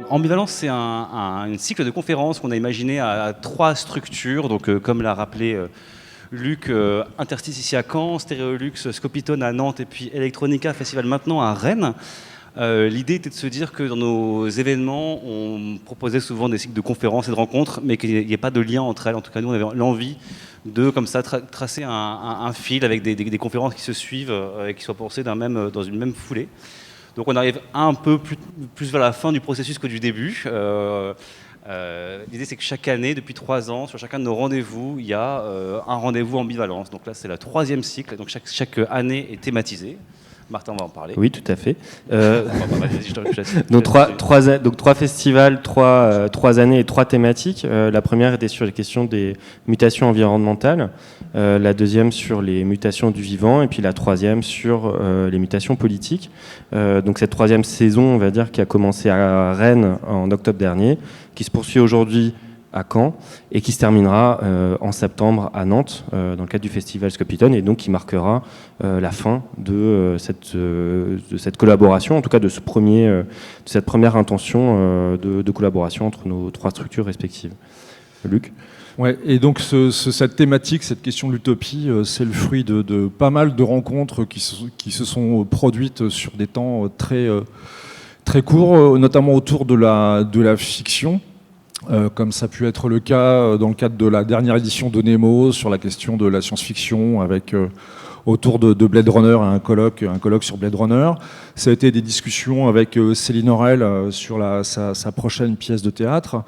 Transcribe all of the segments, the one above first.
Ambivalence, c'est un cycle de conférences qu'on a imaginé à 3 structures. Donc, comme l'a rappelé Luc, Interstice ici à Caen, Stéréolux, Scopitone à Nantes et puis Electronica Festival maintenant à Rennes. L'idée était de se dire que dans nos événements, on proposait souvent des cycles de conférences et de rencontres, mais qu'il n'y ait pas de lien entre elles. En tout cas, nous, on avait l'envie de, comme ça, tracer un fil avec des conférences qui se suivent et qui soient pensées dans une même foulée. Donc on arrive un peu plus vers la fin du processus que du début. L'idée, c'est que chaque année, depuis 3 ans, sur chacun de nos rendez-vous, il y a un rendez-vous ambivalence. Donc là, c'est le 3e cycle. Donc chaque année est thématisée. Martin va en parler. Oui, tout à fait. Donc 3 festivals, 3 années et 3 thématiques. La première était sur les questions des mutations environnementales, la deuxième sur les mutations du vivant, et puis la 3e sur les mutations politiques. Donc cette 3e saison, on va dire, qui a commencé à Rennes en octobre dernier, qui se poursuit aujourd'hui à Caen et qui se terminera en septembre à Nantes dans le cadre du festival Scopitone, et donc qui marquera la fin de cette collaboration, en tout cas de cette première intention de collaboration entre nos 3 structures respectives. Luc ? Ouais, et donc cette thématique, cette question de l'utopie, c'est le fruit de pas mal de rencontres qui se sont produites sur des temps très courts, notamment autour de la fiction. Comme ça a pu être le cas dans le cadre de la dernière édition de Nemo sur la question de la science-fiction avec autour de Blade Runner, un colloque sur Blade Runner. Ça a été des discussions avec Céline Aurel sur sa prochaine pièce de théâtre.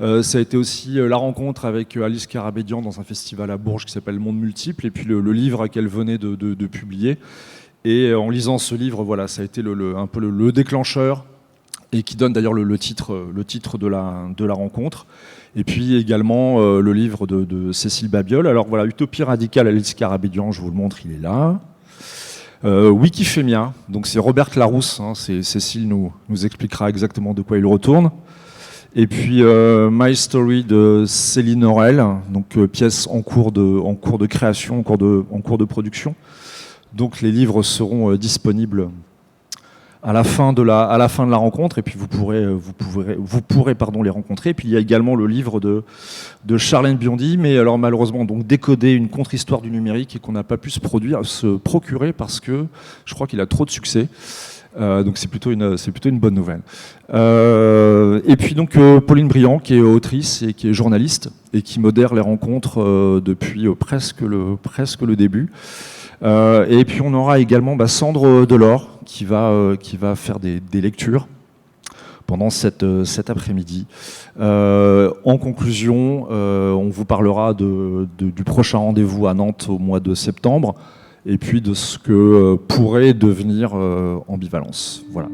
Ça a été aussi la rencontre avec Alice Karabédian dans un festival à Bourges qui s'appelle Monde Multiple, et puis le livre qu'elle venait de publier. Et en lisant ce livre, voilà, ça a été un peu le déclencheur, et qui donne d'ailleurs le titre de la rencontre. Et puis également le livre de Cécile Babiol. Alors voilà, Utopie radicale, Alice Karabédian, je vous le montre, il est là. Wikifémia, donc c'est Robert Larousse, hein, Cécile nous expliquera exactement de quoi il retourne. Et puis My Story de Céline Aurel, donc pièce en cours de création, en cours de production. Donc les livres seront disponibles à la fin de la rencontre, et puis vous pourrez les rencontrer. Et puis il y a également le livre de Charlène Biondi, mais alors malheureusement donc décoder une contre-histoire du numérique, et qu'on n'a pas pu se procurer parce que je crois qu'il a trop de succès. Donc c'est plutôt une bonne nouvelle. Et puis donc Pauline Briand, qui est autrice et qui est journaliste et qui modère les rencontres depuis presque le début. Et puis on aura également Sandre Delors qui va faire des lectures pendant cet après-midi. En conclusion, on vous parlera du prochain rendez-vous à Nantes au mois de septembre, et puis de ce que pourrait devenir Ambivalence. Voilà.